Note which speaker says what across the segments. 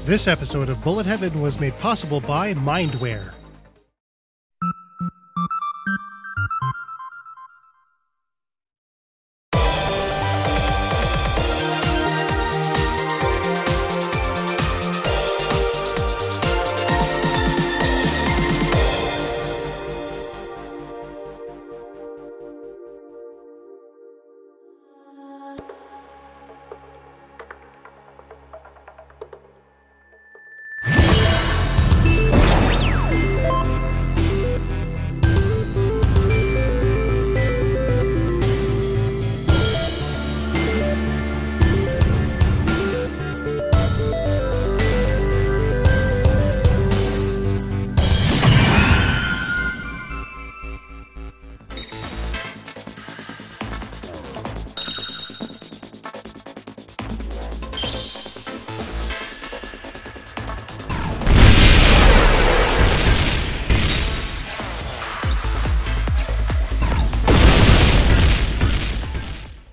Speaker 1: This episode of Bullet Heaven was made possible by Mindware.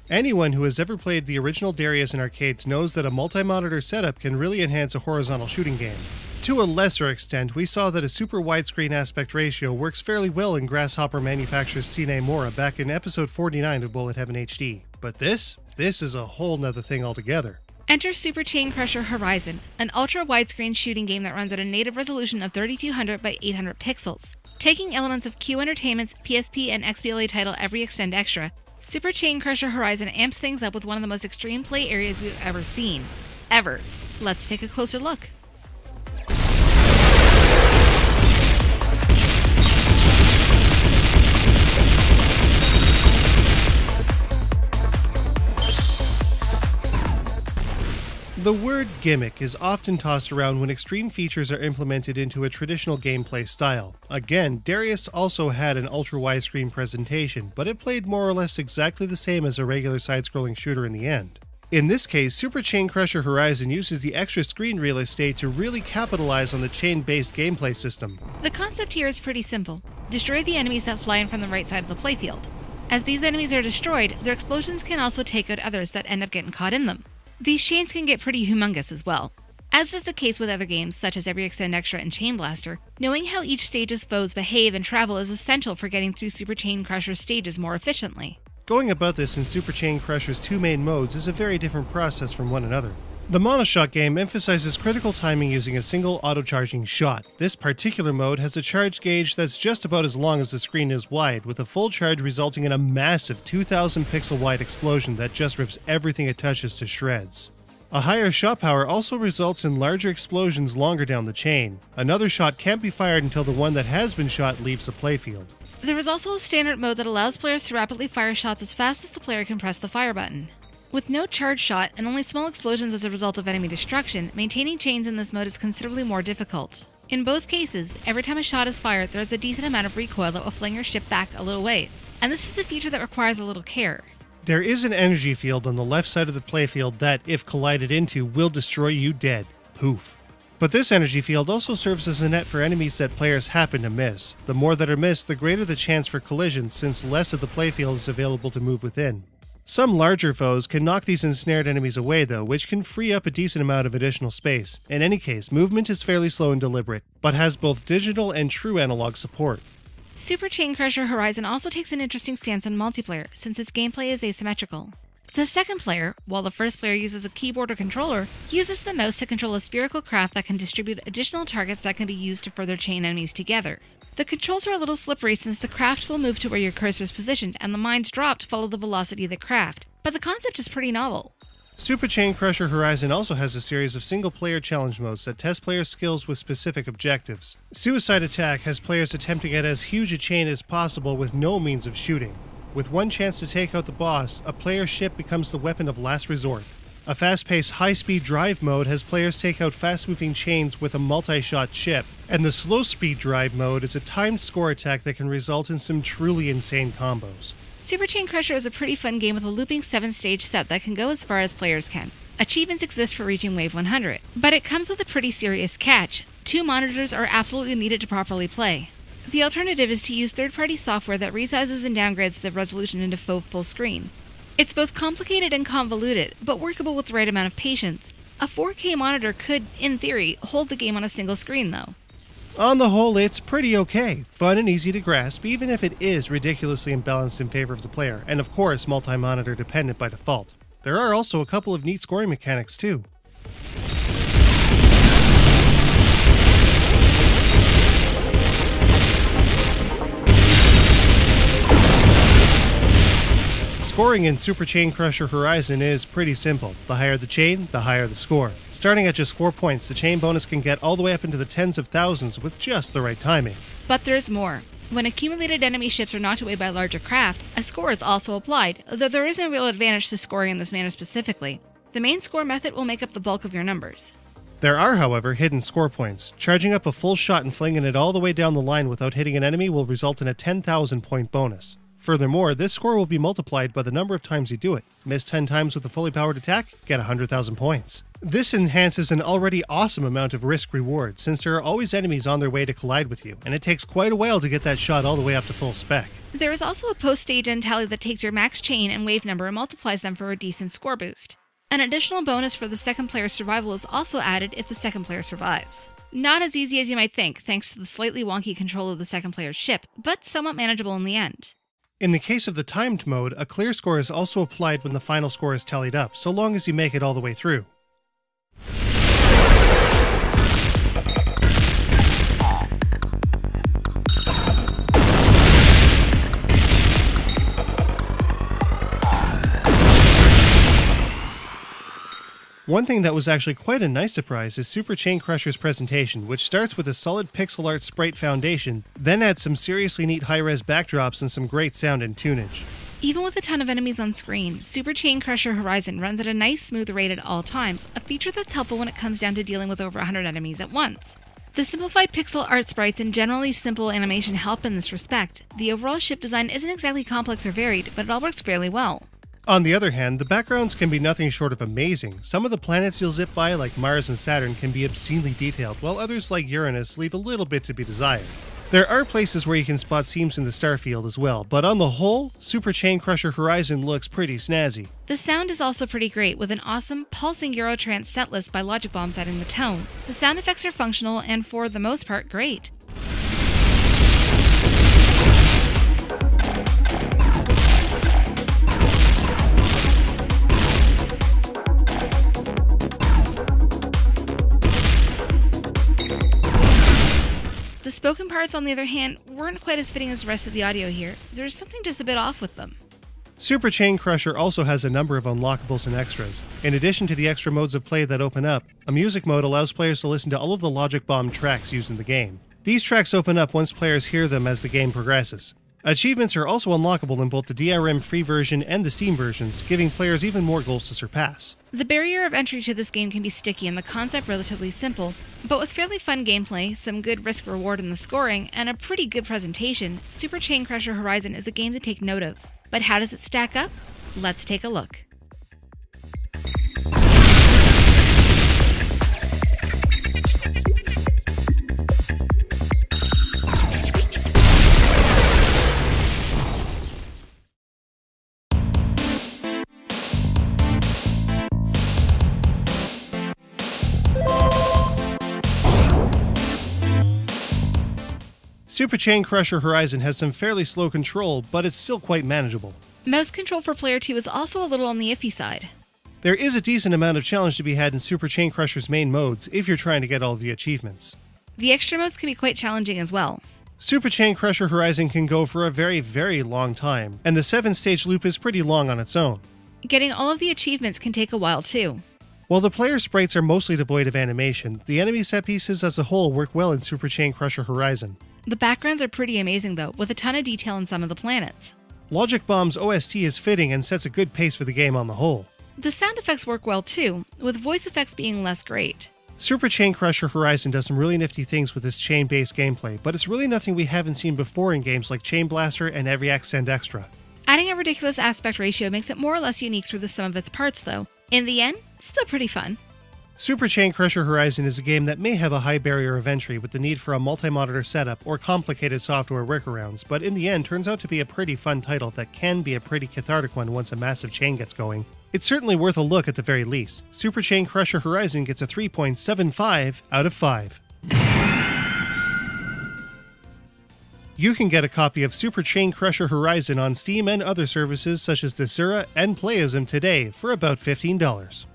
Speaker 1: Anyone who has ever played the original Darius in arcades knows that a multi-monitor setup can really enhance a horizontal shooting game. To a lesser extent, we saw that a super widescreen aspect ratio works fairly well in Grasshopper manufacturer's Cine Mora back in episode 49 of Bullet Heaven HD. But this is a whole nother thing altogether.
Speaker 2: Enter Super Chain Crusher Horizon, an ultra-widescreen shooting game that runs at a native resolution of 3200 by 800 pixels. Taking elements of Q Entertainment's PSP and XBLA title Every Extend Extra, Super Chain Crusher Horizon amps things up with one of the most extreme play areas we've ever seen. Ever. Let's take a closer look.
Speaker 1: The word gimmick is often tossed around when extreme features are implemented into a traditional gameplay style. Again, Darius also had an ultra-widescreen presentation, but it played more or less exactly the same as a regular side-scrolling shooter in the end. In this case, Super Chain Crusher Horizon uses the extra screen real estate to really capitalize on the chain-based gameplay system.
Speaker 2: The concept here is pretty simple. Destroy the enemies that fly in from the right side of the playfield. As these enemies are destroyed, their explosions can also take out others that end up getting caught in them. These chains can get pretty humongous as well. As is the case with other games such as Every Extend Extra and Chain Blaster, knowing how each stage's foes behave and travel is essential for getting through Super Chain Crusher's stages more efficiently.
Speaker 1: Going about this in Super Chain Crusher's two main modes is a very different process from one another. The monoshot game emphasizes critical timing using a single auto-charging shot. This particular mode has a charge gauge that's just about as long as the screen is wide, with a full charge resulting in a massive 2,000 pixel wide explosion that just rips everything it touches to shreds. A higher shot power also results in larger explosions longer down the chain. Another shot can't be fired until the one that has been shot leaves the playfield.
Speaker 2: There is also a standard mode that allows players to rapidly fire shots as fast as the player can press the fire button. With no charge shot and only small explosions as a result of enemy destruction, maintaining chains in this mode is considerably more difficult. In both cases, every time a shot is fired, there is a decent amount of recoil that will fling your ship back a little ways, and this is the feature that requires a little care.
Speaker 1: There is an energy field on the left side of the playfield that, if collided into, will destroy you dead. Poof. But this energy field also serves as a net for enemies that players happen to miss. The more that are missed, the greater the chance for collisions, since less of the playfield is available to move within. Some larger foes can knock these ensnared enemies away though, which can free up a decent amount of additional space. In any case, movement is fairly slow and deliberate, but has both digital and true analog support.
Speaker 2: Super Chain Crusher Horizon also takes an interesting stance on multiplayer, since its gameplay is asymmetrical. The second player, while the first player uses a keyboard or controller, uses the mouse to control a spherical craft that can distribute additional targets that can be used to further chain enemies together. The controls are a little slippery since the craft will move to where your cursor is positioned and the mines dropped follow the velocity of the craft, but the concept is pretty novel.
Speaker 1: Super Chain Crusher Horizon also has a series of single-player challenge modes that test players' skills with specific objectives. Suicide Attack has players attempt to get as huge a chain as possible with no means of shooting. With one chance to take out the boss, a player's ship becomes the weapon of last resort. A fast-paced, high-speed drive mode has players take out fast-moving chains with a multi-shot ship, and the slow-speed drive mode is a timed score attack that can result in some truly insane combos.
Speaker 2: Super Chain Crusher is a pretty fun game with a looping 7-stage set that can go as far as players can. Achievements exist for reaching Wave 100, but it comes with a pretty serious catch. 2 monitors are absolutely needed to properly play. The alternative is to use third-party software that resizes and downgrades the resolution into faux full screen. It's both complicated and convoluted, but workable with the right amount of patience. A 4K monitor could, in theory, hold the game on a single screen though.
Speaker 1: On the whole, it's pretty okay, fun and easy to grasp, even if it is ridiculously imbalanced in favor of the player, and of course multi-monitor dependent by default. There are also a couple of neat scoring mechanics too. Scoring in Super Chain Crusher Horizon is pretty simple. The higher the chain, the higher the score. Starting at just 4 points, the chain bonus can get all the way up into the tens of thousands with just the right timing.
Speaker 2: But there's more. When accumulated enemy ships are knocked away by a larger craft, a score is also applied, though there is no real advantage to scoring in this manner specifically. The main score method will make up the bulk of your numbers.
Speaker 1: There are, however, hidden score points. Charging up a full shot and flinging it all the way down the line without hitting an enemy will result in a 10,000 point bonus. Furthermore, this score will be multiplied by the number of times you do it. Miss 10 times with a fully powered attack, get 100,000 points. This enhances an already awesome amount of risk-reward, since there are always enemies on their way to collide with you, and it takes quite a while to get that shot all the way up to full spec.
Speaker 2: There is also a post-stage end tally that takes your max chain and wave number and multiplies them for a decent score boost. An additional bonus for the second player's survival is also added if the second player survives. Not as easy as you might think, thanks to the slightly wonky control of the second player's ship, but somewhat manageable in the end.
Speaker 1: In the case of the timed mode, a clear score is also applied when the final score is tallied up, so long as you make it all the way through. One thing that was actually quite a nice surprise is Super Chain Crusher's presentation, which starts with a solid pixel art sprite foundation, then adds some seriously neat high-res backdrops and some great sound and tunage.
Speaker 2: Even with a ton of enemies on screen, Super Chain Crusher Horizon runs at a nice smooth rate at all times, a feature that's helpful when it comes down to dealing with over 100 enemies at once. The simplified pixel art sprites and generally simple animation help in this respect. The overall ship design isn't exactly complex or varied, but it all works fairly well.
Speaker 1: On the other hand, the backgrounds can be nothing short of amazing. Some of the planets you'll zip by, like Mars and Saturn, can be obscenely detailed, while others, like Uranus, leave a little bit to be desired. There are places where you can spot seams in the starfield as well, but on the whole, Super Chain Crusher Horizon looks pretty snazzy.
Speaker 2: The sound is also pretty great, with an awesome, pulsing Eurotrance setlist by Logic Bomb setting the tone. The sound effects are functional and, for the most part, great. The spoken parts, on the other hand, weren't quite as fitting as the rest of the audio here. There's something just a bit off with them.
Speaker 1: Super Chain Crusher also has a number of unlockables and extras. In addition to the extra modes of play that open up, a music mode allows players to listen to all of the Logic Bomb tracks used in the game. These tracks open up once players hear them as the game progresses. Achievements are also unlockable in both the DRM free version and the Steam versions, giving players even more goals to surpass.
Speaker 2: The barrier of entry to this game can be sticky and the concept relatively simple, but with fairly fun gameplay, some good risk-reward in the scoring, and a pretty good presentation, Super Chain Crusher Horizon is a game to take note of. But how does it stack up? Let's take a look.
Speaker 1: Super Chain Crusher Horizon has some fairly slow control, but it's still quite manageable.
Speaker 2: Mouse control for player 2 is also a little on the iffy side.
Speaker 1: There is a decent amount of challenge to be had in Super Chain Crusher's main modes if you're trying to get all of the achievements.
Speaker 2: The extra modes can be quite challenging as well.
Speaker 1: Super Chain Crusher Horizon can go for a very long time, and the 7-stage loop is pretty long on its own.
Speaker 2: Getting all of the achievements can take a while too.
Speaker 1: While the player sprites are mostly devoid of animation, the enemy set pieces as a whole work well in Super Chain Crusher Horizon.
Speaker 2: The backgrounds are pretty amazing though, with a ton of detail in some of the planets.
Speaker 1: Logic Bomb's OST is fitting and sets a good pace for the game on the whole.
Speaker 2: The sound effects work well too, with voice effects being less great.
Speaker 1: Super Chain Crusher Horizon does some really nifty things with its chain-based gameplay, but it's really nothing we haven't seen before in games like Chain Blaster and Every Extend Extra.
Speaker 2: Adding a ridiculous aspect ratio makes it more or less unique through the sum of its parts though. In the end, still pretty fun.
Speaker 1: Super Chain Crusher Horizon is a game that may have a high barrier of entry with the need for a multi-monitor setup or complicated software workarounds, but in the end turns out to be a pretty fun title that can be a pretty cathartic one once a massive chain gets going. It's certainly worth a look at the very least. Super Chain Crusher Horizon gets a 3.75 out of 5. You can get a copy of Super Chain Crusher Horizon on Steam and other services such as Desura and Playism today for about $15.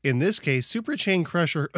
Speaker 1: In this case, Super Chain Crusher